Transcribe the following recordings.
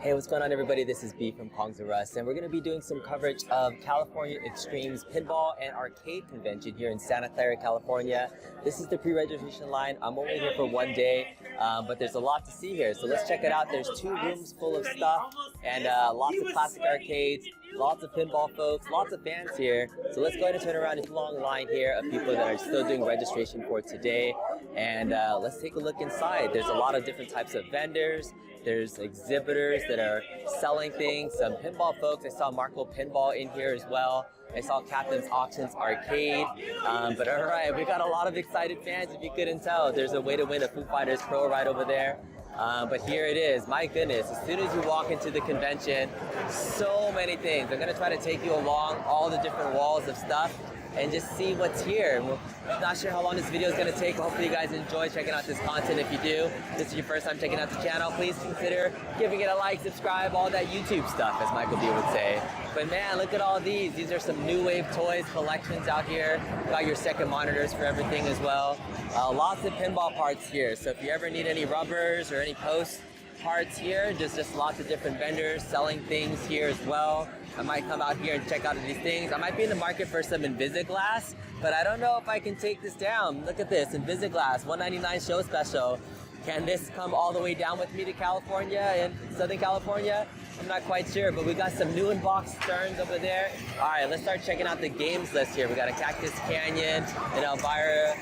Hey, what's going on, everybody? This is B from Kongs R Us, and we're going to be doing some coverage of California Extreme's Pinball and Arcade Convention here in Santa Clara, California. This is the pre-registration line. I'm only here for one day, but there's a lot to see here, so let's check it out. There's 2 rooms full of stuff and lots of classic arcades, lots of pinball folks, lots of fans here. So let's go ahead and turn around this long line here of people that are still doing registration for today, and let's take a look inside. There's a lot of different types of vendors. There's exhibitors that are selling things, some pinball folks. I saw Marco Pinball in here as well. I saw Captain's Auctions Arcade. But all right, we got a lot of excited fans, if you couldn't tell. There's a way to win a Foo Fighters Pro right over there. But here it is. My goodness, as soon as you walk into the convention, so many things. I'm gonna try to take you along all the different walls of stuff and just see what's here. I'm not sure how long this video is going to take. Hopefully you guys enjoy checking out this content. If you do, this is your first time checking out the channel, please consider giving it a like, subscribe, all that YouTube stuff, as Michael B would say. But man, look at all these. These are some new wave toys collections out here. Got your second monitors for everything as well. Lots of pinball parts here. So if you ever need any rubbers or any post parts here, just lots of different vendors selling things here as well. I might come out here and check out these things. I might be in the market for some Invisiglass, but I don't know if I can take this down. Look at this, Invisiglass, $199 show special. Can this come all the way down with me to California, in Southern California? I'm not quite sure, but we got some new in-box Sterns over there. All right, let's start checking out the games list here. We got a Cactus Canyon, an Elvira,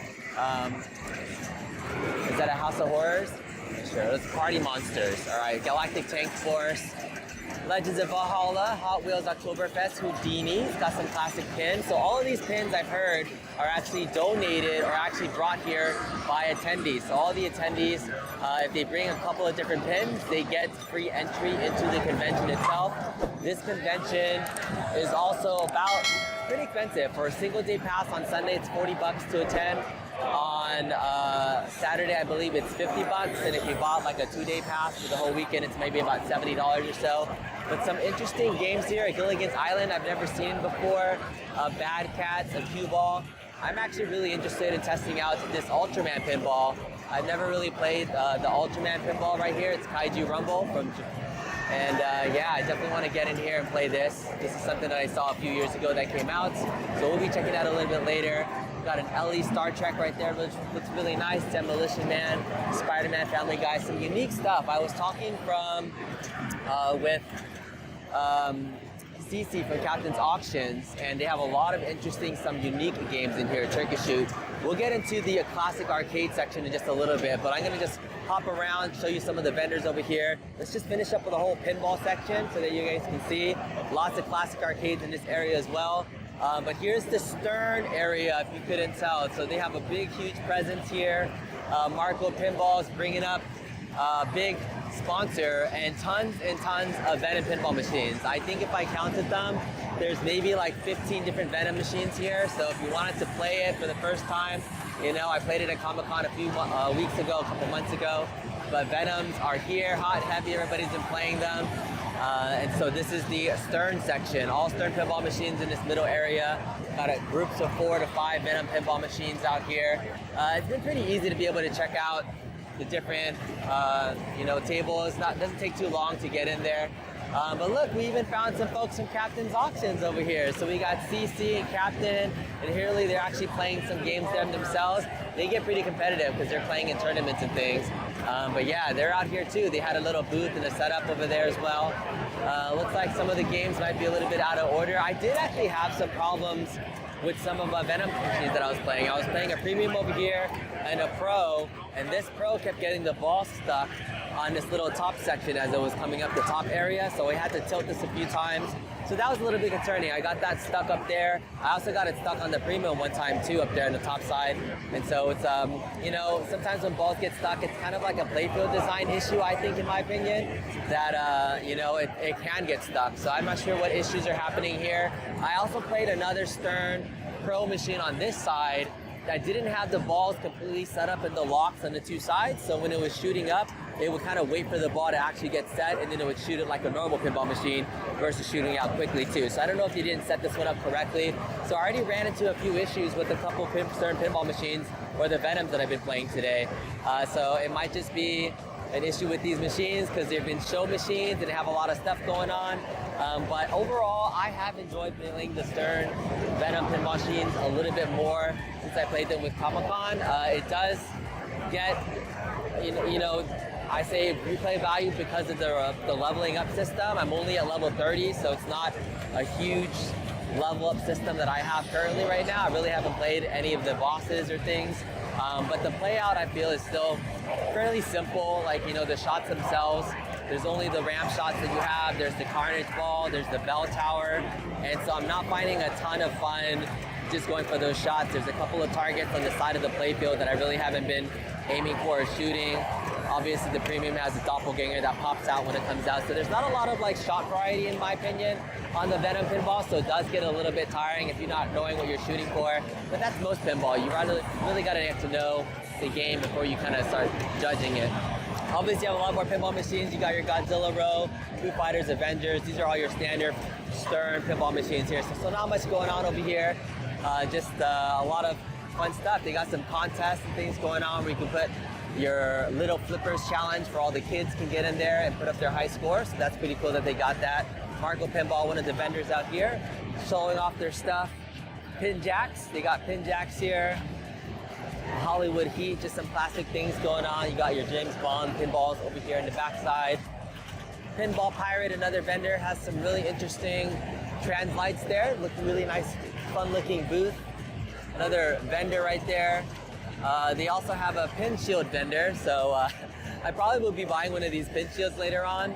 is that a House of Horrors? Sure, let's Party Monsters. All right, Galactic Tank Force, Legends of Valhalla, Hot Wheels Oktoberfest, Houdini. It's got some classic pins. So all of these pins I've heard are actually donated or actually brought here by attendees. So all the attendees, if they bring a couple of different pins, they get free entry into the convention itself. This convention is also about pretty expensive. For a single day pass on Sunday, it's $40 to attend. On Saturday, I believe it's $50, and if you bought like a 2-day pass for the whole weekend, it's maybe about $70 or so. But some interesting games here at Gilligan's Island I've never seen before. Bad Cats, a cue ball. I'm actually really interested in testing out this Ultraman pinball. I've never really played the Ultraman pinball right here. It's Kaiju Rumble from and yeah, I definitely want to get in here and play this. This is something that I saw a few years ago that came out, so we'll be checking it out a little bit later. Got an LE Star Trek right there, which looks really nice. Demolition Man, Spider-Man, Family Guy, some unique stuff. I was talking with CC from Captain's Auctions, and they have a lot of interesting, some unique games in here, Turkish Shoot. We'll get into the classic arcade section in just a little bit, but I'm gonna just hop around, show you some of the vendors over here. Let's just finish up with the whole pinball section so that you guys can see. Lots of classic arcades in this area as well. But here's the Stern area, if you couldn't tell. So they have a big, huge presence here. Marco Pinball is bringing up a big sponsor and tons of Venom pinball machines. I think if I counted them, there's maybe like 15 different Venom machines here. So if you wanted to play it for the first time, you know, I played it at Comic-Con a few weeks ago, a couple months ago. But Venoms are here, hot, heavy, everybody's been playing them. And so this is the Stern section. All Stern pinball machines in this middle area. Got groups of 4 to 5 Venom pinball machines out here. It's been pretty easy to be able to check out the different, tables. Doesn't take too long to get in there. But look, we even found some folks from Captain's Auctions over here. So we got CC and Captain and Hurley. They're actually playing some games themselves. They get pretty competitive because they're playing in tournaments and things. But yeah, they're out here too. They had a little booth and a setup over there as well. Looks like some of the games might be a little bit out of order. I did actually have some problems with some of my Venom machines that I was playing. I was playing a Premium over here and a Pro, and this Pro kept getting the ball stuck on this little top section as it was coming up the top area, so I had to tilt this a few times. So that was a little bit concerning. I got that stuck up there. I also got it stuck on the Premium one time too, up there on the top side. And so it's, sometimes when balls get stuck, it's kind of like a playfield design issue, I think, in my opinion, that, it can get stuck. So I'm not sure what issues are happening here. I also played another Stern Pro machine on this side that didn't have the balls completely set up in the locks on the 2 sides. So when it was shooting up, it would kind of wait for the ball to actually get set, and then it would shoot it like a normal pinball machine versus shooting out quickly too. So I don't know if you didn't set this one up correctly. So I already ran into a few issues with a couple Stern pinball machines or the Venoms that I've been playing today. So it might just be an issue with these machines because they've been show machines and they have a lot of stuff going on. But overall, I have enjoyed playing the Stern Venom pinball machines a little bit more since I played them with Comic-Con. It does get, I say replay value because of the leveling up system. I'm only at level 30, so it's not a huge level up system that I have currently right now. I really haven't played any of the bosses or things. But the play out I feel is still fairly simple. Like, the shots themselves, there's only the ramp shots that you have, there's the Carnage Ball, there's the Bell Tower, and so I'm not finding a ton of fun just going for those shots. There's a couple of targets on the side of the playfield that I really haven't been aiming for or shooting. Obviously the premium has a doppelganger that pops out when it comes out, so there's not a lot of shot variety in my opinion on the Venom pinball, so it does get a little bit tiring if you're not knowing what you're shooting for. But that's most pinball. You really got to get to know the game before you kind of start judging it. Obviously, you have a lot more pinball machines. You got your Godzilla Row, Foo Fighters, Avengers. These are all your standard Stern pinball machines here. So not much going on over here. Just a lot of fun stuff. They got some contests and things going on where you can put your Little Flippers challenge for all the kids can get in there and put up their high score. So that's pretty cool that they got that. Marco Pinball, one of the vendors out here, showing off their stuff. Pin jacks. They got pin jacks here. Hollywood Heat, just some classic things going on. You got your James Bond pinballs over here in the backside. Pinball Pirate, another vendor, has some really interesting trans lights there. Looking really nice, fun looking booth. Another vendor right there. They also have a pin shield vendor, so I probably will be buying one of these pin shields later on.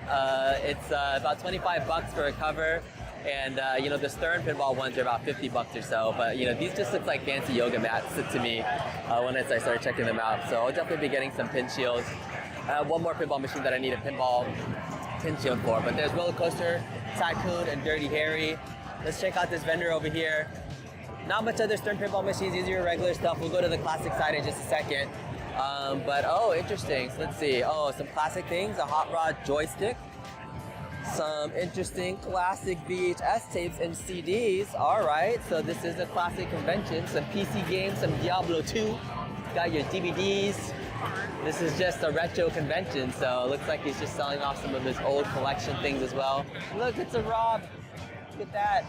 It's about 25 bucks for a cover. And the Stern pinball ones are about 50 bucks or so, but these just look like fancy yoga mats to me when I started checking them out. So I'll definitely be getting some pin shields. One more pinball machine that I need a pinball pin shield for, but there's Roller Coaster Tycoon and Dirty Harry. Let's check out this vendor over here. Not much other Stern pinball machines, these are your regular stuff. We'll go to the classic side in just a second. But interesting, so let's see. Some classic things, a hot rod joystick. Some interesting classic VHS tapes and CDs. All right, so this is a classic convention. Some PC games, some Diablo 2. Got your DVDs. This is just a retro convention, so it looks like he's just selling off some of his old collection things as well. Look, it's a Rob. Look at that.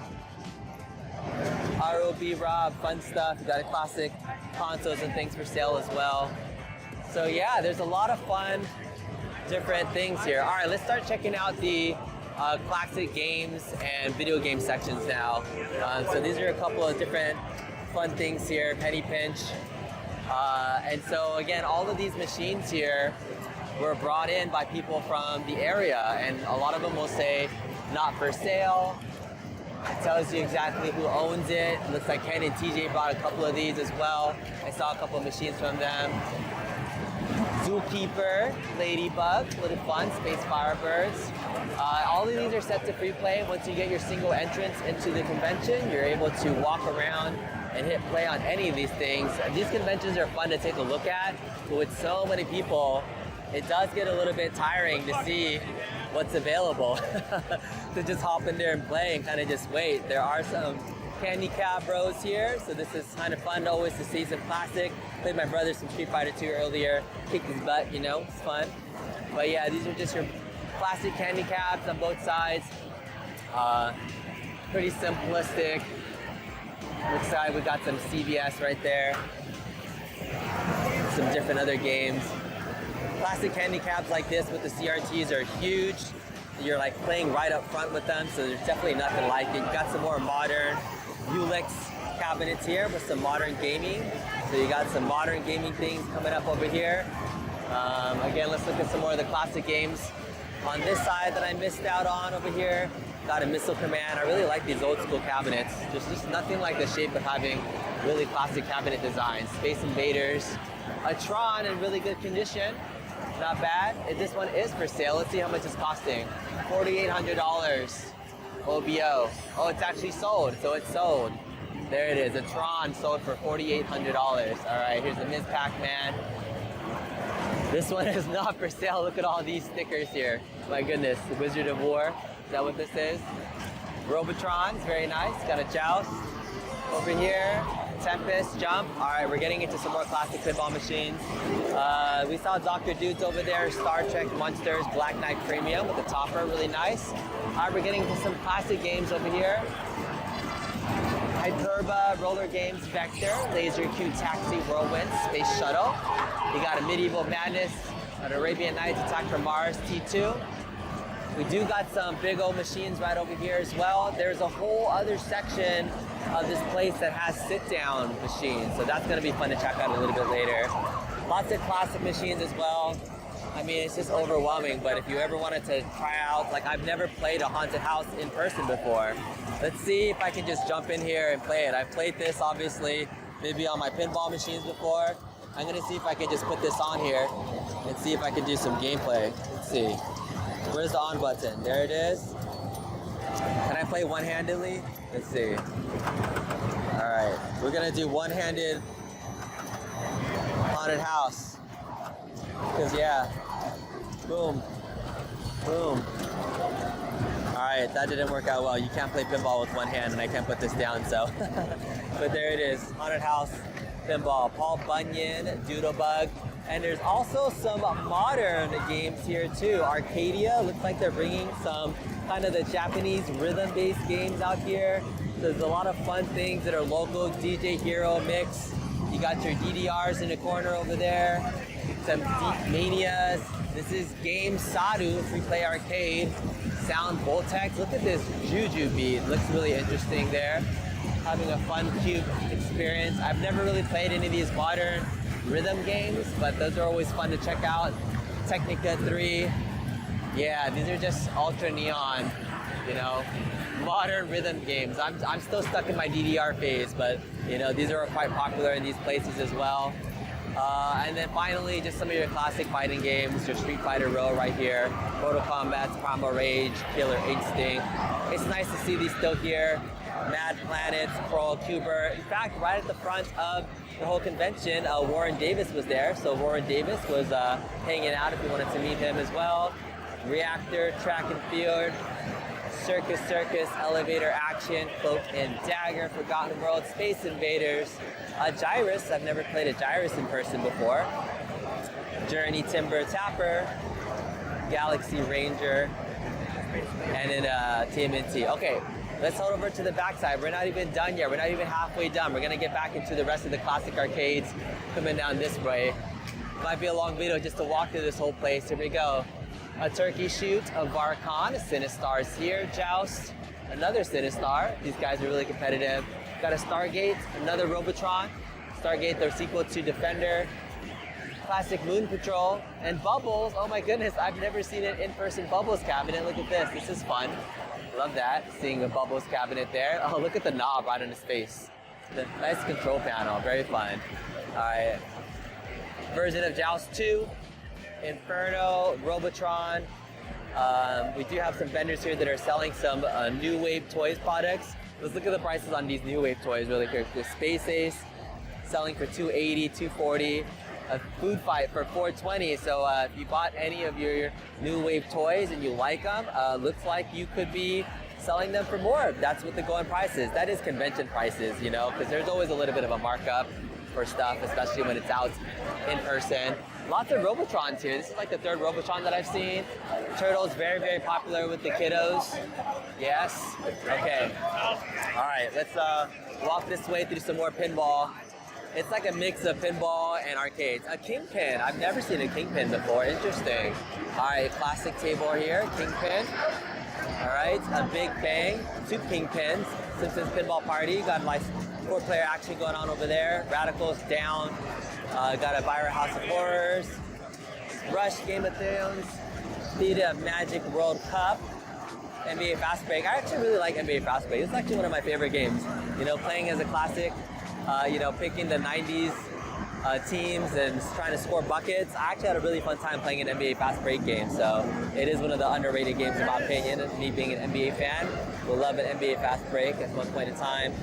ROB Rob, fun stuff. You got a classic consoles and things for sale as well. So yeah, there's a lot of fun different things here. All right, let's start checking out the classic games and video game sections now. So these are a couple of different fun things here, Penny Pinch. And so again, all of these machines here were brought in by people from the area, and a lot of them will say not for sale. It tells you exactly who owns it. It looks like Ken and TJ brought a couple of these as well. I saw a couple of machines from them. Zookeeper, Ladybug, little fun, Space Firebirds. All of these are set to free play. Once you get your single entrance into the convention, you're able to walk around and hit play on any of these things. These conventions are fun to take a look at, but with so many people, it does get a little bit tiring to see what's available. To just hop in there and play and kind of just wait. There are some Candy Cab rows here, so this is kind of fun always to see some classic. Played my brother some Street Fighter 2 earlier, kicked his butt, it's fun. But yeah, these are just your classic candy cabs on both sides. Pretty simplistic. Looks like we got some CBS right there. Some different other games. Classic candy cabs like this with the CRTs are huge. You're like playing right up front with them, so there's definitely nothing like it. You got some more modern Ulix cabinets here with some modern gaming. So you got some modern gaming things coming up over here. Again, let's look at some more of the classic games. On this side that I missed out on over here, got a Missile Command. I really like these old school cabinets. There's just nothing like the shape of having really classic cabinet designs. Space Invaders, a Tron in really good condition. Not bad. This one is for sale. Let's see how much it's costing. $4,800 OBO. Oh, it's actually sold, so it's sold. There it is, a Tron sold for $4,800. All right, here's the Ms. Pac-Man. This one is not for sale. Look at all these stickers here. My goodness, the Wizard of War. Is that what this is? Robotron's, very nice. Got a Joust over here. Tempest, Jump. All right, we're getting into some more classic pinball machines. We saw Dr. Dudes over there, Star Trek Monsters, Black Knight Premium with the topper, really nice. All right, we're getting into some classic games over here. Hyperba, Roller Games, Vector, Laser Q Taxi, Whirlwind, Space Shuttle. You got a Medieval Madness, an Arabian Nights, Attack from Mars, T2. We do got some big old machines right over here as well. There's a whole other section of this place that has sit-down machines, so that's gonna be fun to check out a little bit later. Lots of classic machines as well. I mean, it's just overwhelming, but if you ever wanted to try out, like I've never played a haunted house in person before. Let's see if I can just jump in here and play it. I've played this, obviously, maybe on my pinball machines before. I'm gonna see if I can just put this on here and see if I can do some gameplay. Let's see. Where's the on button? There it is. Can I play one-handedly? Let's see. All right, we're gonna do one-handed haunted house. Cause yeah, boom, boom. All right, that didn't work out well. You can't play pinball with one hand and I can't put this down, so. But there it is, haunted house pinball. Paul Bunyan, Doodlebug. And there's also some modern games here too. Arcadia, looks like they're bringing some kind of the Japanese rhythm-based games out here. So there's a lot of fun things that are local. DJ Hero Mix. You got your DDRs in the corner over there. Some Deep Manias. This is Game Sadu, free play arcade. Sound Voltex. Look at this Juju beat. Looks really interesting there. Having a fun, cute experience. I've never really played any of these modern rhythm games, but those are always fun to check out. Technica 3. Yeah, these are just ultra neon, you know, modern rhythm games. I'm still stuck in my DDR phase, but you know, these are quite popular in these places as well. And then finally, just some of your classic fighting games, your Street Fighter Row right here, Mortal Kombat, Primal Rage, Killer Instinct. It's nice to see these still here. Mad Planets, Coral Cuber. In fact, right at the front of the whole convention, Warren Davis was there. So Warren Davis was hanging out if you wanted to meet him as well. Reactor, Track and Field, Circus, Elevator Action, Cloak and Dagger, Forgotten World, Space Invaders, Gyrus. I've never played a Gyrus in person before. Journey, Timber Tapper, Galaxy Ranger, and then TMNT. Okay. Let's head over to the backside. We're not even done yet. We're not even halfway done. We're gonna get back into the rest of the classic arcades coming down this way. Might be a long video just to walk through this whole place. Here we go. A Turkey Shoot, a Varcon, Sinistar's here, Joust, another Sinistar. These guys are really competitive. Got a Stargate, another Robotron. Stargate, their sequel to Defender. Classic Moon Patrol, and Bubbles. Oh my goodness, I've never seen an in-person Bubbles cabinet. Look at this, this is fun. Love that, seeing a Bubbles cabinet there. Oh, look at the knob right on his face. The nice control panel, very fun. All right, version of Joust 2, Inferno, Robotron. We do have some vendors here that are selling some New Wave Toys products. Let's look at the prices on these New Wave toys really quick. The Space Ace, selling for $280, $240. A Food Fight for $420. So if you bought any of your New Wave toys and you like them, looks like you could be selling them for more. That's what the going price is. That is convention prices, you know, because there's always a little bit of a markup for stuff, especially when it's out in person. Lots of Robotrons here. This is like the third Robotron that I've seen. Turtles, very, very popular with the kiddos. Yes? Okay. All right, let's walk this way through some more pinball. It's like a mix of pinball and arcades. A Kingpin. I've never seen a Kingpin before. Interesting. All right, classic table here, Kingpin. All right, a Big Bang, 2 Kingpins. Simpsons Pinball Party. Got a nice 4-player action going on over there. Radicals down. Got a Byron House of Horrors. Rush, Game of Thrones. Theater of Magic World Cup. NBA Fast Break. I actually really like NBA Fast Break. It's actually one of my favorite games. You know, playing as a classic. You know, picking the 90s teams and trying to score buckets. I actually had a really fun time playing an NBA Fast Break game, so it is one of the underrated games in my opinion. And me being an NBA fan, will love an NBA Fast Break at one point in time.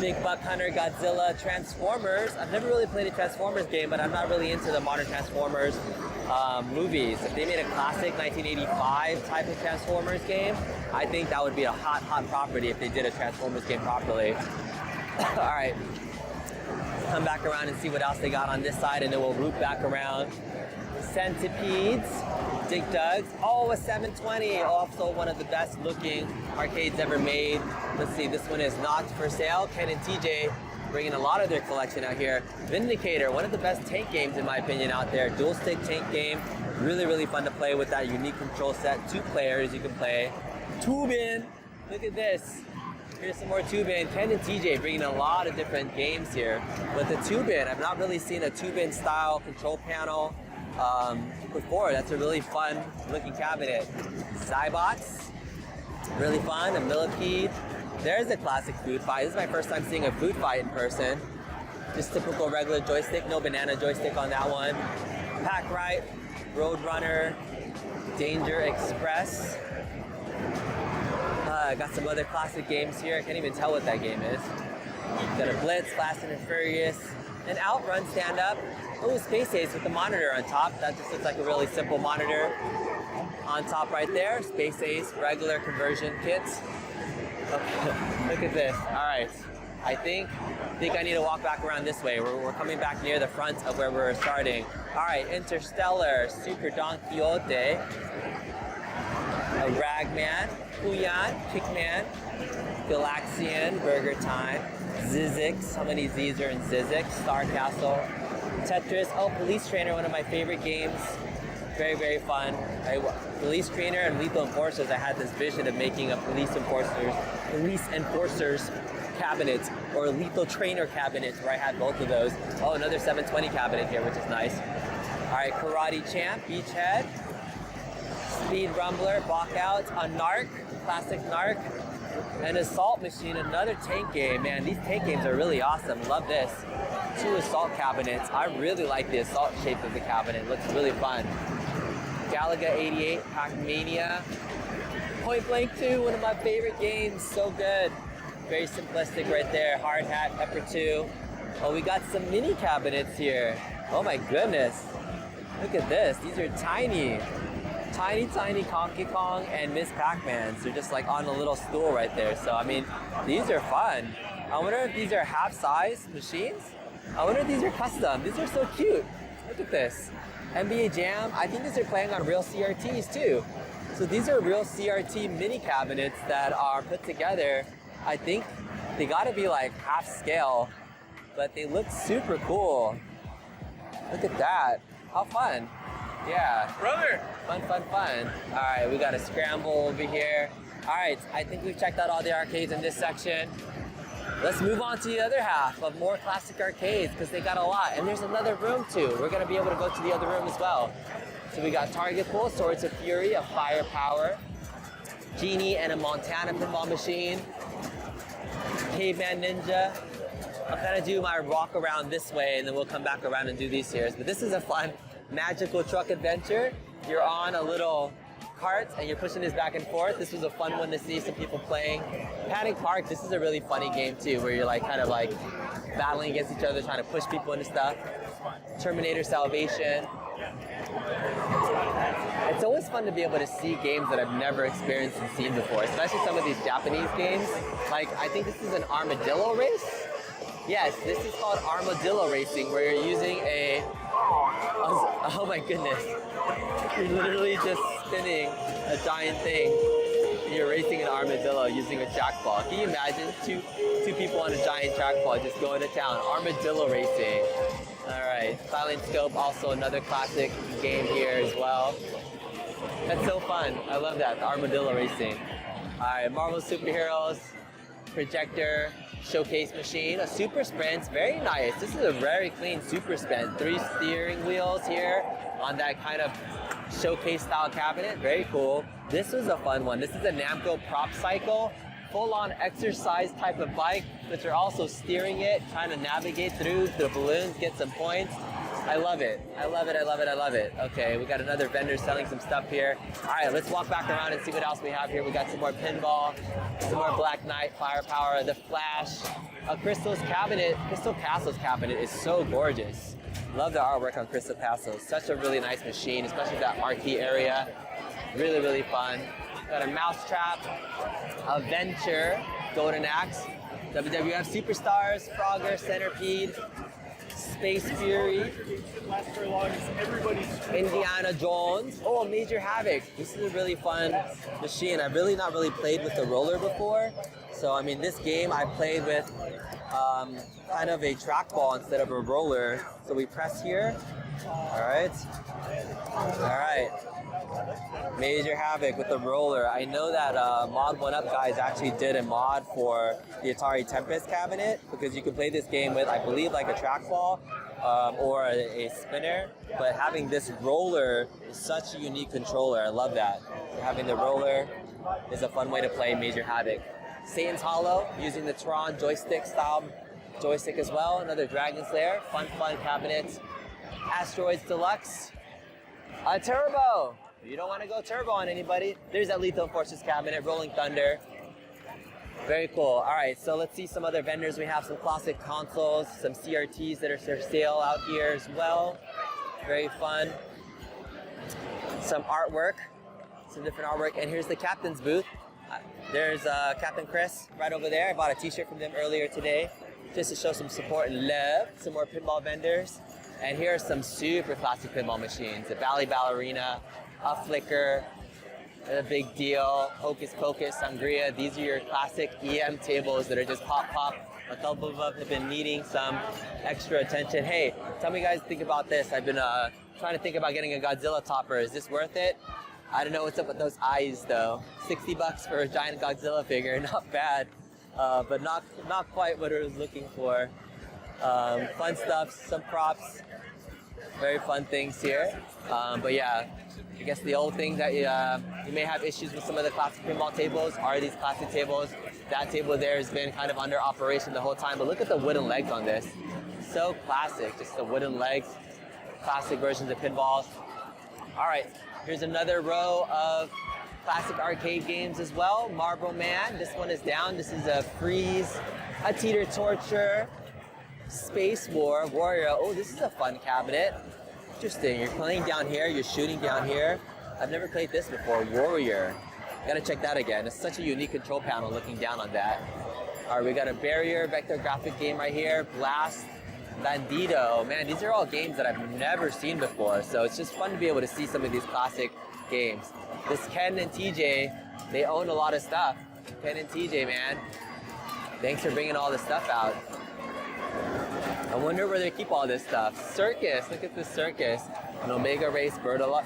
Big Buck Hunter, Godzilla, Transformers. I've never really played a Transformers game, but I'm not really into the modern Transformers movies. If they made a classic 1985 type of Transformers game, I think that would be a hot, hot property if they did a Transformers game properly. All right, come back around and see what else they got on this side, and then we'll loop back around. Centipedes, Dig Dugs. Oh, a 720, also one of the best looking arcades ever made. Let's see, this one is not for sale. Ken and TJ bringing a lot of their collection out here. Vindicator, one of the best tank games in my opinion out there. Dual stick tank game, really, really fun to play with that unique control set. 2 players you can play. Tubin, look at this. Here's some more Tubin. Ken and TJ bringing a lot of different games here. But the Tubin, I've not really seen a Tubin style control panel before. That's a really fun looking cabinet. Cybots, really fun. A Millipede. There's a classic food fight. This is my first time seeing a food fight in person. Just typical regular joystick, no banana joystick on that one. Pack Right, Roadrunner, Danger Express. Got some other classic games here. I can't even tell what that game is. Got a Blitz, Fast and Furious, an Outrun stand-up. Oh, Space Ace with the monitor on top. That just looks like a really simple monitor on top right there. Space Ace, regular conversion kits. Okay. Look at this. All right. I think I need to walk back around this way. We're coming back near the front of where we're starting. All right, Interstellar, Super Don Quixote, a Ragman, Huyan, Kickman, Galaxian, Burger Time, Zizix. How many Z's are in Zizix? Star Castle, Tetris. Oh, Police Trainer, one of my favorite games. Very, very fun. Police Trainer and Lethal Enforcers. I had this vision of making a Police Enforcers cabinet or a Lethal Trainer cabinet where I had both of those. Oh, another 720 cabinet here, which is nice. All right, Karate Champ, Beachhead, Speed Rumbler, Walkout, a Narc, classic Narc, an Assault Machine, another tank game. Man, these tank games are really awesome. Love this. 2 assault cabinets. I really like the assault shape of the cabinet. It looks really fun. Galaga 88, Pac-Mania, Point Blank 2, one of my favorite games. So good. Very simplistic right there. Hard Hat, Pepper 2. Oh, we got some mini cabinets here. Oh my goodness. Look at this. These are tiny. Tiny, tiny Donkey Kong and Miss Pac-Mans. They're just like on a little stool right there. So, I mean, these are fun. I wonder if these are half-size machines? I wonder if these are custom. These are so cute. Look at this. NBA Jam. I think these are playing on real CRTs too. So these are real CRT mini cabinets that are put together. I think they gotta be like half scale, but they look super cool. Look at that. How fun. Yeah. Brother. Fun, fun, fun. All right, we got a scramble over here. All right, I think we've checked out all the arcades in this section. Let's move on to the other half of more classic arcades because they got a lot. And there's another room too. We're gonna be able to go to the other room as well. So we got Target Pool, Swords of Fury, a Firepower, Genie and a Montana pinball machine, Caveman Ninja. I'll kind of do my walk around this way and then we'll come back around and do these here. But this is a fun magical truck adventure. You're on a little cart and you're pushing this back and forth. This was a fun one to see some people playing. Panic Park, this is a really funny game too, where you're like kind of like battling against each other, trying to push people into stuff. Terminator Salvation. It's always fun to be able to see games that I've never experienced and seen before, especially some of these Japanese games. Like, I think this is an armadillo race. Yes, this is called armadillo racing, where you're using a, oh my goodness. You're literally just spinning a giant thing. You're racing an armadillo using a jackball. Can you imagine two people on a giant jackball just going to town? Armadillo racing. All right, Silent Scope, also another classic game here as well. That's so fun. I love that, the armadillo racing. All right, Marvel Superheroes, projector, showcase machine, a Super Sprint, very nice. This is a very clean Super Sprint. 3 steering wheels here on that kind of showcase style cabinet, very cool. This was a fun one. This is a Namco Prop Cycle, full-on exercise type of bike, but you're also steering it, trying to navigate through the balloons, get some points. I love it. I love it, I love it, I love it. Okay, we got another vendor selling some stuff here. All right, let's walk back around and see what else we have here. We got some more pinball, some more Black Knight, Firepower, the Flash, a Crystal's cabinet. Crystal Castle's cabinet is so gorgeous. Love the artwork on Crystal Castle. Such a really nice machine, especially that marquee area. Really, really fun. Got a Mousetrap, a Venture, Golden Axe, WWF Superstars, Frogger, Centipede, Space Fury, Indiana Jones. Oh, Major Havoc. This is a really fun machine. I've really not played with the roller before. So, I mean, this game I played with kind of a trackball instead of a roller. So we press here. All right. Major Havoc with the roller. I know that Mod 1UP guys actually did a mod for the Atari Tempest cabinet because you can play this game with, I believe, like a trackball or a spinner. But having this roller is such a unique controller. I love that. So having the roller is a fun way to play Major Havoc. Satan's Hollow, using the Tron joystick style joystick as well. Another Dragon's Lair, fun cabinet. Asteroids Deluxe. A Turbo. You don't want to go turbo on anybody. There's that Lethal Forces cabinet, Rolling Thunder. Very cool. All right, so let's see some other vendors. We have some classic consoles, some CRTs that are for sale out here as well. Very fun. Some artwork, some different artwork. And here's the captain's booth. There's Captain Chris right over there. I bought a t-shirt from them earlier today just to show some support and love. Some more pinball vendors. And here are some super classic pinball machines. The Bally Ballerina, a Flicker, a Big Deal, Hocus Pocus, Sangria. These are your classic EM tables that are just pop. A couple of them have been needing some extra attention. Hey, tell me guys think about this. I've been trying to think about getting a Godzilla topper. Is this worth it? I don't know what's up with those eyes though. $60 for a giant Godzilla figure, not bad, but not quite what I was looking for. Fun stuff, some props, very fun things here. But yeah, I guess the old thing that you may have issues with some of the classic pinball tables are these classic tables. That table there has been kind of under operation the whole time, but look at the wooden legs on this. So classic, just the wooden legs, classic versions of pinballs. All right, here's another row of classic arcade games as well. Marlboro Man, this one is down. This is a Freeze, a Teeter Torture, Space War, Warrior. Oh, this is a fun cabinet. Interesting, you're playing down here, you're shooting down here. I've never played this before, Warrior. Gotta check that again. It's such a unique control panel looking down on that. All right, we got a Barrier vector graphic game right here. Blast, Bandito. Man, these are all games that I've never seen before, so it's just fun to be able to see some of these classic games. This Ken and TJ, they own a lot of stuff. Ken and TJ, man. Thanks for bringing all this stuff out. I wonder where they keep all this stuff. Circus, look at this circus. An Omega Race, Bertola,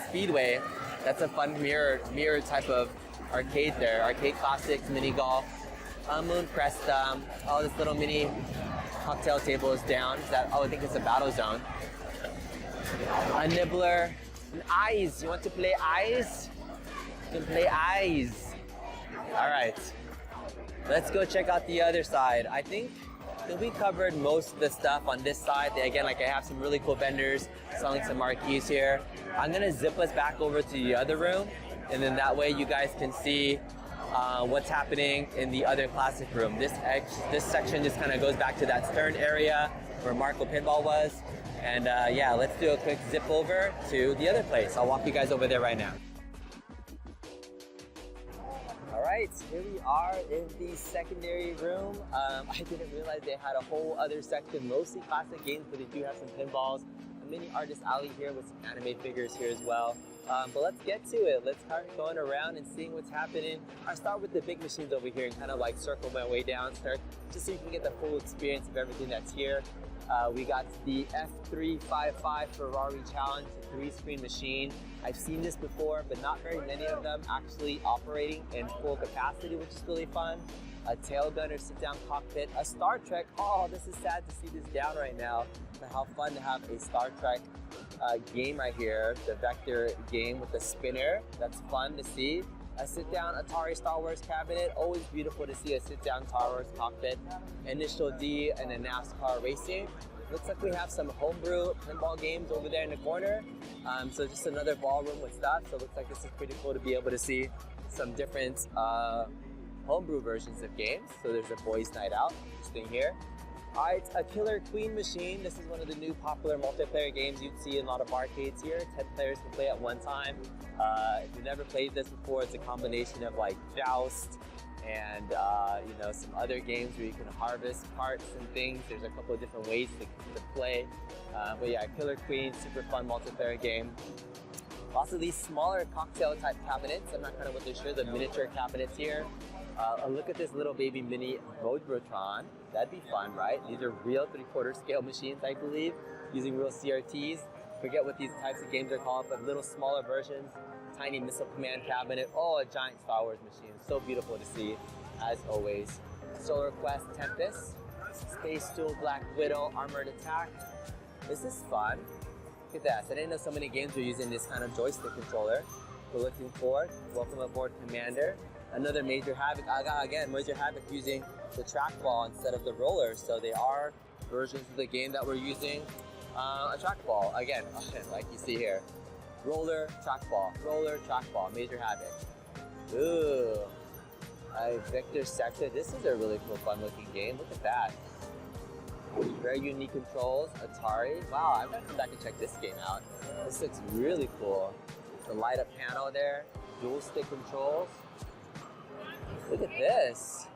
Speedway. That's a fun mirror type of arcade there. Arcade classics, mini golf, Moon Cresta. Oh, this little mini cocktail table is down. I think it's a battle zone. A Nibbler, an Eyes. You want to play Eyes? You can play Eyes. All right, let's go check out the other side. I think that we covered most of the stuff on this side. Again, like I have some really cool vendors selling some marquees here. I'm gonna zip us back over to the other room, and then that way you guys can see what's happening in the other classic room. This section just kind of goes back to that stern area where Marco Pinball was. And yeah, let's do a quick zip over to the other place. I'll walk you guys over there right now. All right, here we are in the secondary room. I didn't realize they had a whole other section, mostly classic games, but they do have some pinballs. A mini artist alley here with some anime figures here as well. But let's get to it. Let's start going around and seeing what's happening. I'll start with the big machines over here and kind of like circle my way down, just so you can get the full experience of everything that's here. We got the F355 Ferrari Challenge, a 3-screen machine. I've seen this before, but not very many of them actually operating in full capacity, which is really fun. A tail gunner sit-down cockpit, a Star Trek. Oh, this is sad to see this down right now. But how fun to have a Star Trek game right here, the vector game with the spinner. That's fun to see. A sit-down Atari Star Wars cabinet. Always beautiful to see a sit-down Star Wars cockpit. Initial D and a NASCAR racing. Looks like we have some homebrew pinball games over there in the corner. So just another ballroom with stuff. So it looks like this is pretty cool to be able to see some different homebrew versions of games. So there's a boys' night out, interesting here. All right, a Killer Queen machine. This is one of the new popular multiplayer games you'd see in a lot of arcades here. 10 players can play at one time. If you've never played this before, it's a combination of like Joust and you know, some other games where you can harvest parts and things. There's a couple of different ways to play. But yeah, Killer Queen, super fun multiplayer game. Also these smaller cocktail type cabinets. I'm not kind of what they're sure, the miniature cabinets here. Look at this little baby mini Robotron. That'd be fun, right? These are real 3/4 scale machines, I believe, using real CRTs. Forget what these types of games are called, but little smaller versions. Tiny missile command cabinet. Oh, a giant Star Wars machine. So beautiful to see, as always. Solar Quest Tempest, Space Duel Black Widow, Armored Attack. This is fun. Look at that. I didn't know so many games were using this kind of joystick controller. We're looking forward. Welcome aboard, Commander. Another Major Havoc. Again, Major Havoc using the trackball instead of the roller. So they are versions of the game that we're using a trackball. Again, like you see here. Roller, trackball, Major Havoc. Ooh. Victor Sector. This is a really cool, fun looking game. Look at that. Very unique controls. Atari. Wow, I'm gonna come back and check this game out. This looks really cool. The light up panel there. Dual stick controls. Look at this.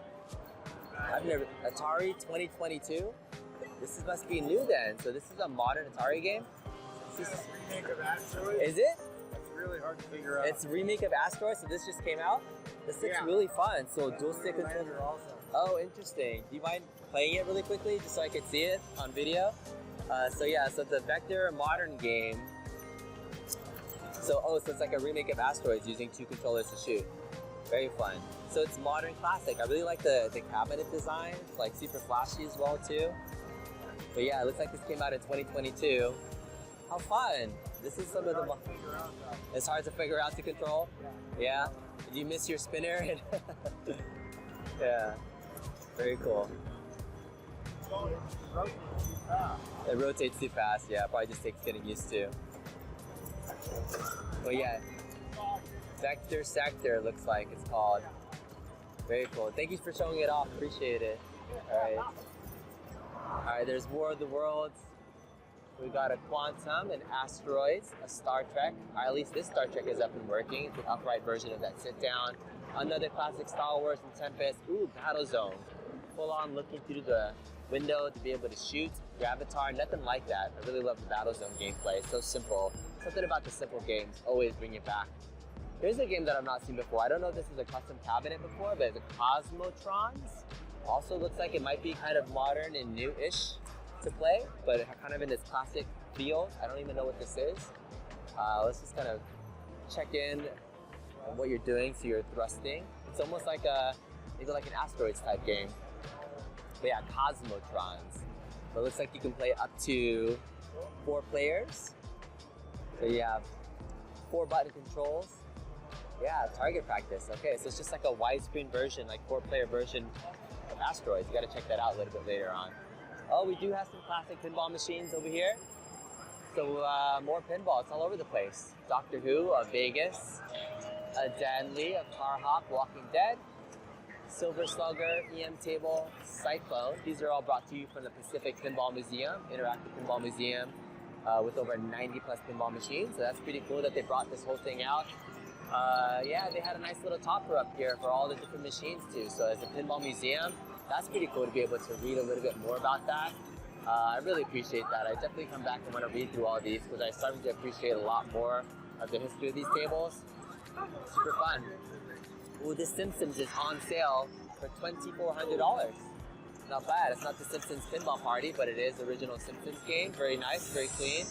I've never, Atari 2022. This must be new then. So this is a modern Atari game? This is a remake of Asteroid. Is it? It's really hard to figure out. It's a remake of Asteroid, so this just came out? This looks really fun. So dual stick controls. Also. Oh, interesting. Do you mind playing it really quickly just so I could see it on video? So it's a Vector modern game. So it's like a remake of Asteroids using 2 controllers to shoot. Very fun. So it's modern classic. I really like the cabinet design. It's like super flashy as well too. But yeah, it looks like this came out in 2022. How fun. This is some of the... It's hard to figure out to control? Yeah. Did you miss your spinner? Yeah. Very cool. It rotates too fast. Yeah, probably just takes getting used to. But yeah, Vector Sector looks like it's called. Very cool. Thank you for showing it off. Appreciate it. All right, there's War of the Worlds. We got a Quantum, an Asteroids, a Star Trek. Or at least this Star Trek is up and working. It's an upright version of that sit down. Another classic Star Wars and Tempest. Ooh, Battle Zone. Full on looking through the window to be able to shoot. Gravatar, nothing like that. I really love the Battle Zone gameplay. It's so simple. Something about the simple games always bring it back. Here's a game that I've not seen before. I don't know if this is a custom cabinet before, but it's a Cosmotrons. Also looks like it might be kind of modern and new-ish to play, but kind of in this classic feel. I don't even know what this is. Let's just kind of check in on what you're doing. So you're thrusting. It's almost like maybe like an Asteroids type game. But yeah, Cosmotrons. But it looks like you can play up to 4 players. So you have 4 button controls. Yeah, target practice. Okay, so it's just like a widescreen version, like 4-player version of Asteroids. You gotta check that out a little bit later on. Oh, we do have some classic pinball machines over here. So more pinball, it's all over the place. Doctor Who of Vegas, a Danley of Car Hop, Walking Dead, Silver Slugger, EM Table, Cyclone. These are all brought to you from the Pacific Pinball Museum, Interactive Pinball Museum, with over 90 plus pinball machines. So that's pretty cool that they brought this whole thing out. Yeah, they had a nice little topper up here for all the different machines too. So as a pinball museum, that's pretty cool to be able to read a little bit more about that. I really appreciate that. I definitely come back and want to read through all these because I started to appreciate a lot more of the history of these tables. Super fun. Ooh, this Simpsons is on sale for $2,400. Not bad. It's not the Simpsons Pinball Party, but it is the original Simpsons game. Very nice, very clean.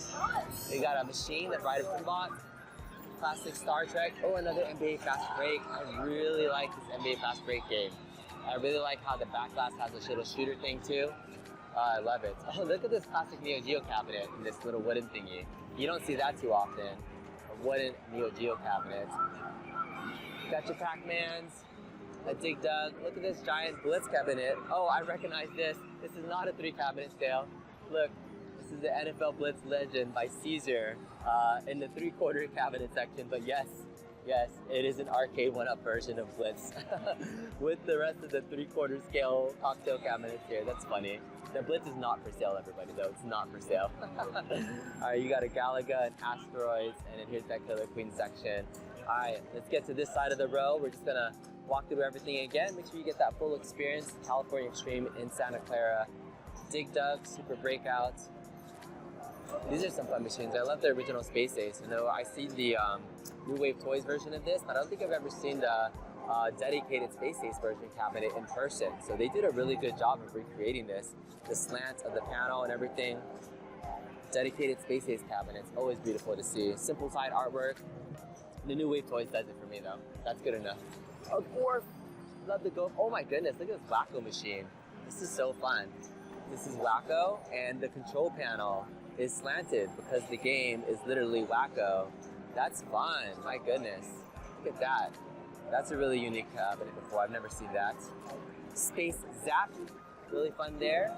We got a machine that Ryder Pinball. Classic Star Trek. Oh, another NBA Fast Break. I really like this NBA Fast Break game. I really like how the back glass has a little shooter thing too. I love it. Oh, look at this classic Neo Geo cabinet in this little wooden thingy. You don't see that too often. A wooden Neo Geo cabinet. Got your Pac-Mans, a Dig Dug. Look at this giant Blitz cabinet. Oh, I recognize this. This is not a 3 cabinet sale. Look, this is the NFL Blitz Legend by Caesar in the 3/4 cabinet section. But yes, Yes, it is an arcade one-up version of Blitz with the rest of the 3/4 scale cocktail cabinets here. That's funny. The Blitz is not for sale, everybody, though. It's not for sale. All right, you got a Galaga and Asteroids, and then here's that Killer Queen section. All right, let's get to this side of the row. We're just gonna walk through everything again. Make sure you get that full experience. California Extreme in Santa Clara. Dig Dug, Super Breakout. These are some fun machines. I love the original Space Ace. You know, I see the New Wave Toys version of this, but I don't think I've ever seen the dedicated Space Ace version cabinet in person. So they did a really good job of recreating this. The slant of the panel and everything. Dedicated Space Ace cabinets, always beautiful to see. Simple side artwork. The New Wave Toys does it for me though. That's good enough. Oh, Dwarf. Love the Go. Oh my goodness, look at this Wacko machine. This is so fun. This is Wacko, and the control panel is slanted because the game is literally Wacko. That's fun, my goodness. Look at that. That's a really unique cabinet before. I've never seen that. Space Zap, really fun there.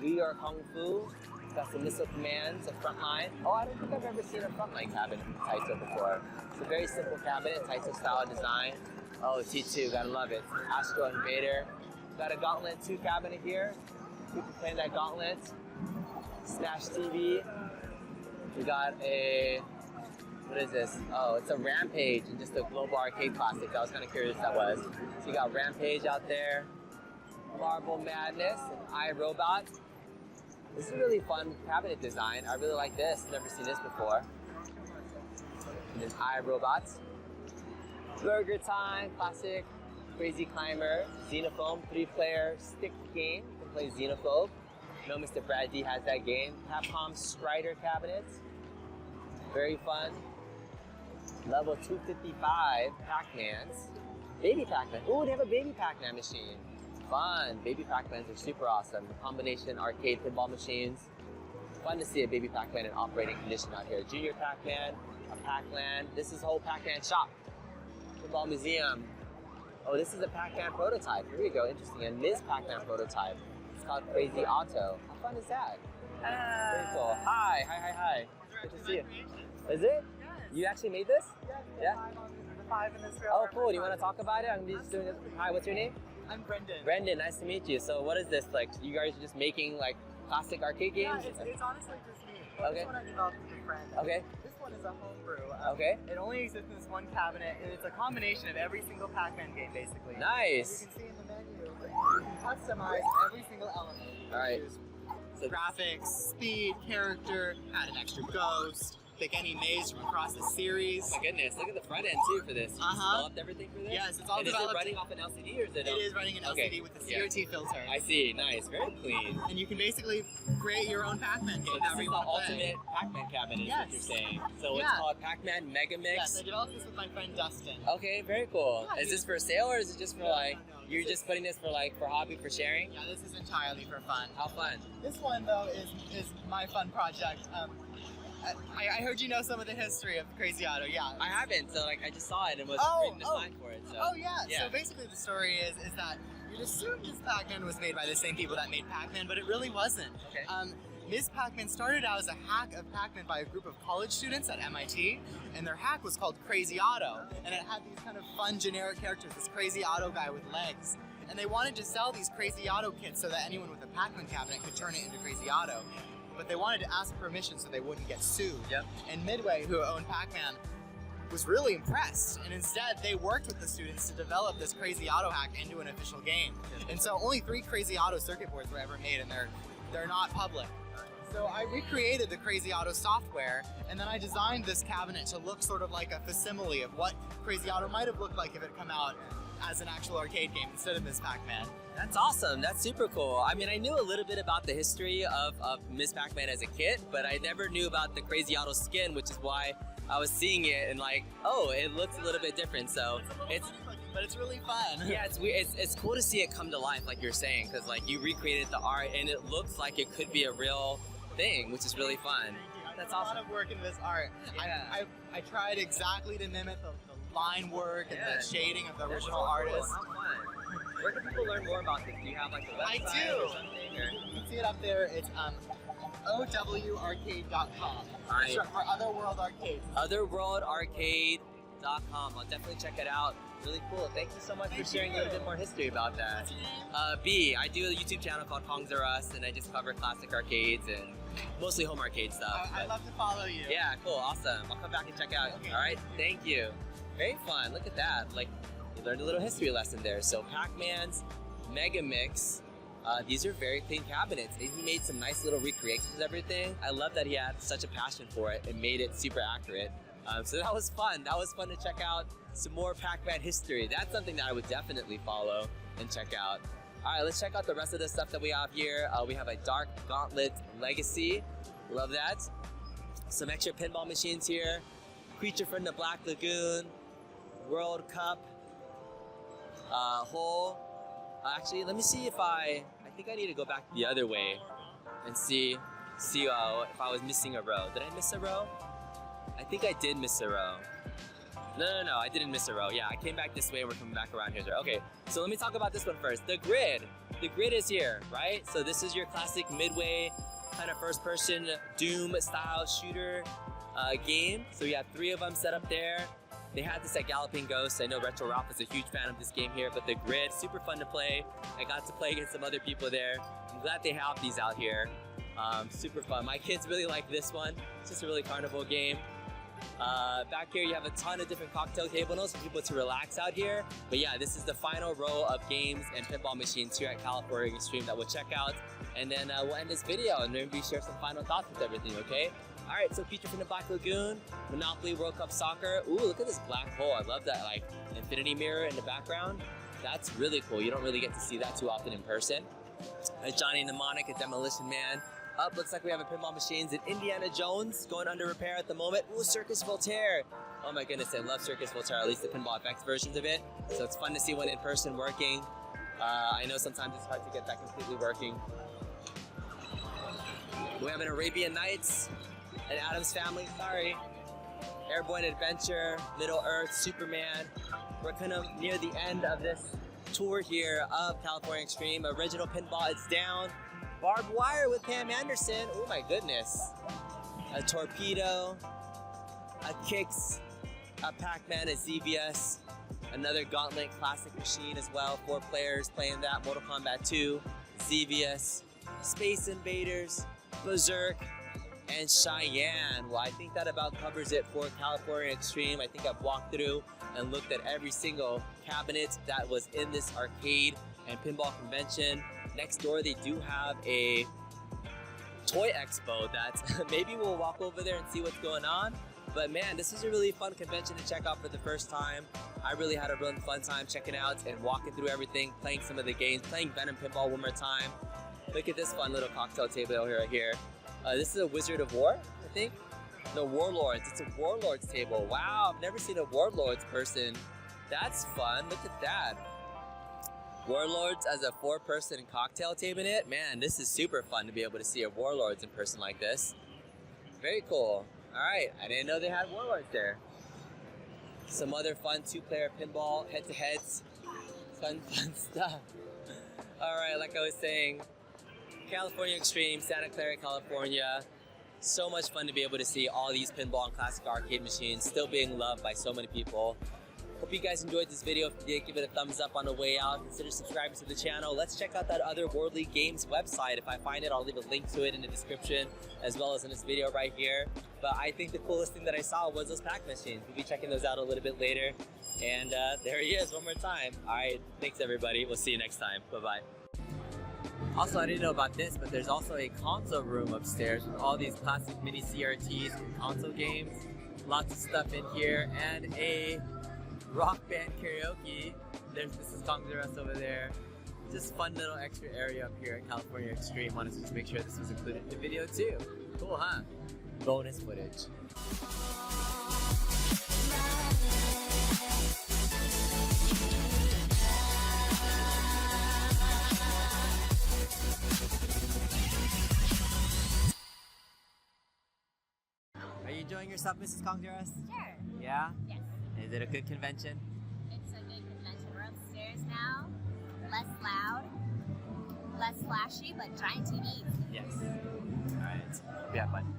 We Are Kung Fu. Got some missile commands, a frontline. Oh, I don't think I've ever seen a frontline cabinet from Taito before. It's a very simple cabinet, Taito style design. Oh, T2, gotta love it. Astro Invader. Got a Gauntlet 2 cabinet here. People playing that Gauntlet. Smash TV. We got a, what is this? Oh, it's a Rampage and just a Global Arcade Classic. I was kind of curious what that was. So you got Rampage out there. Marble Madness and iRobot. This is a really fun cabinet design. I really like this. Never seen this before. And then iRobot. Burger Time, classic. Crazy Climber, Xenophobe, 3-player stick game. You can play Xenophobe. You know Mr. Brad D has that game. Capcom Strider cabinet. Very fun. Level 255 Pac-Mans. Baby Pac-Man. Ooh, they have a Baby Pac-Man machine. Fun. Baby Pac-Mans are super awesome. The combination arcade pinball machines. Fun to see a Baby Pac-Man in operating condition out here. Junior Pac-Man, a Pac-Land. This is a whole Pac-Man shop. Pinball Museum. Oh, this is a Pac-Man prototype. Here we go, interesting. And Ms. Pac-Man prototype. It's called Crazy Auto. How fun is that? Very cool. Hi. Good to see you. Is it? Yes. You actually made this? Yes, Yeah. the 5 in this row. Oh, cool. Do you want to talk about it? I'm just doing this. Hi, what's your name? I'm Brendan. Brendan, nice to meet you. So what is this? Like, you guys are just making like classic arcade games? Yeah, it's honestly just me. Well, Okay. This one I developed with a friend. Okay. This one is a homebrew. Okay. It only exists in this one cabinet, and it's a combination of every single Pac-Man game, basically. Nice. As you can see in the menu, you can customize every single element. All right. Choose So graphics, speed, character, add an extra ghost, pick any maze from across the series. my goodness, look at the front end too for this. You developed everything for this? Yes, it's all and developed. Is it running off an LCD or is it? It is running an Okay. LCD with the Yeah. CRT filter. I see. Nice. Very clean. And you can basically create your own Pac-Man game. So this however is you the want to ultimate Pac-Man cabinet is what Yes. you're saying. So it's Yeah. called Pac-Man Mega Mix. Yes, I developed this with my friend Dustin. Okay, very cool. Yeah, Is this for sale or is it just for No, like, no. you're just putting this for like, for hobby, for sharing? Yeah, this is entirely for fun. How fun. This one, though, is my fun project. I heard you know some of the history of Crazy Auto, yeah. I haven't, so like I just saw it and was reading the sign for it. So. Oh, yeah. Yeah. So basically the story is that you'd assume this Pac-Man was made by the same people that made Pac-Man, but it really wasn't. Okay. Ms. Pac-Man started out as a hack of Pac-Man by a group of college students at MIT, and their hack was called Crazy Auto, and it had these kind of fun generic characters, this Crazy Auto guy with legs. And they wanted to sell these Crazy Auto kits so that anyone with a Pac-Man cabinet could turn it into Crazy Auto. But they wanted to ask permission so they wouldn't get sued. Yep. And Midway, who owned Pac-Man, was really impressed, and instead they worked with the students to develop this Crazy Auto hack into an official game. And so only 3 Crazy Auto circuit boards were ever made, and they're not public. So I recreated the Crazy Auto software, and then I designed this cabinet to look sort of like a facsimile of what Crazy Auto might have looked like if it had come out as an actual arcade game instead of Ms. Pac-Man. That's awesome. That's super cool. I mean, I knew a little bit about the history of Ms. Pac-Man as a kid, but I never knew about the Crazy Auto skin, which is why I was seeing it and like, oh, it looks a little bit different. So it's But it's really fun. yeah, it's cool to see it come to life, like you're saying, because like you recreated the art and it looks like it could be a real thing, which is really fun. That's awesome. a lot of work in this art. Yeah. I tried exactly to mimic the line work and Yeah. the shading of the That's original so cool. artist. How fun. Where can people learn more about this? Do you have like a I website do. or something? Or? You can see it up there. It's owrcade.com. Right. For Otherworld Arcades. Otherworld Arcade pinball.com. I'll definitely check it out. Really cool. Thank you so much for sharing a little bit more history about that. What's your name? B. I do a YouTube channel called Kongs R Us, and I just cover classic arcades and mostly home arcade stuff. I'd love to follow you. Yeah, cool, awesome. I'll come back and check out. Okay. All right, thank you. Very fun. Look at that. Like, you learned a little history lesson there. So Pac-Man's Mega Mix. These are very clean cabinets, and he made some nice little recreations of everything. I love that he had such a passion for it and made it super accurate. So that was fun. That was fun to check out some more Pac-Man history. That's something that I would definitely follow and check out. All right, let's check out the rest of the stuff that we have here. We have a Dark Gauntlet Legacy. Love that. Some extra pinball machines here. Creature from the Black Lagoon. World Cup. Hole. Actually, let me see if I think I need to go back the other way and see if I was missing a row. Did I miss a row? I think I did miss a row. No, I didn't miss a row. Yeah, I came back this way and we're coming back around here. Okay, so let me talk about this one first. The grid. The grid is here, right? So this is your classic Midway kind of first-person Doom style shooter game. So we have 3 of them set up there. They had this at Galloping Ghost. I know Retro Ralph is a huge fan of this game here, but the grid, super fun to play. I got to play against some other people there. I'm glad they have these out here. Super fun. My kids really like this one. It's just a really carnival game. Back here you have a ton of different cocktail tables for people to relax out here. But yeah, this is the final row of games and pinball machines here at California Extreme that we'll check out. And then we'll end this video and maybe share some final thoughts with everything, okay? All right, so Creature from the Black Lagoon, Monopoly World Cup Soccer. Ooh, look at this black hole. I love that, like, infinity mirror in the background. That's really cool. You don't really get to see that too often in person. Johnny Mnemonic, a Demolition Man. Up, looks like we have a pinball machines in Indiana Jones going under repair at the moment. Ooh, Circus Voltaire. Oh my goodness, I love Circus Voltaire, at least the Pinball FX versions of it. So it's fun to see one in person working. I know sometimes it's hard to get that completely working. We have an Arabian Nights, an Addams Family, sorry. Airborne Adventure, Middle Earth, Superman. We're kind of near the end of this tour here of California Extreme. Original Pinball, it's down. Barbed Wire with Pam Anderson. Oh my goodness. A Torpedo, a Kix, a Pac-Man, a ZVS, another Gauntlet classic machine as well. 4 players playing that. Mortal Kombat 2, ZVS, Space Invaders, Berserk, and Cheyenne. Well, I think that about covers it for California Extreme. I think I've walked through and looked at every single cabinet that was in this arcade and pinball convention. Next door, they do have a toy expo that maybe we'll walk over there and see what's going on. But man, this is a really fun convention to check out for the first time. I really had a really fun time checking out and walking through everything, playing some of the games, playing Venom Pinball one more time. Look at this fun little cocktail table right here. This is a Wizard of War, I think. No, Warlords. It's a Warlords table. Wow, I've never seen a Warlords person. That's fun. Look at that. Warlords as a 4-person cocktail table in it. Man, this is super fun to be able to see a Warlords in person like this. Very cool. All right, I didn't know they had Warlords there. Some other fun 2-player pinball head-to-heads. Fun stuff. All right, like I was saying, California Extreme, Santa Clara, California. So much fun to be able to see all these pinball and classic arcade machines still being loved by so many people. Hope you guys enjoyed this video. If you did, give it a thumbs up on the way out. Consider subscribing to the channel. Let's check out that other Worldly Games website. If I find it, I'll leave a link to it in the description, as well as in this video right here. But I think the coolest thing that I saw was those Pac machines. We'll be checking those out a little bit later. And there he is one more time. All right, thanks everybody. We'll see you next time. Bye-bye. Also, I didn't know about this, but there's also a console room upstairs with all these classic mini CRTs and console games. Lots of stuff in here, and a rock band karaoke. There's Mrs. Kongs R Us over there. Just fun little extra area up here at California Extreme. Wanted to just make sure this was included in the video too. Cool, huh? Bonus footage. Are you enjoying yourself, Mrs. Kongs R Us? Sure. Yeah? Yes. Is it a good convention? It's a good convention. We're upstairs now. Less loud, less flashy, but giant TVs. Yes. Alright. Yeah, fun.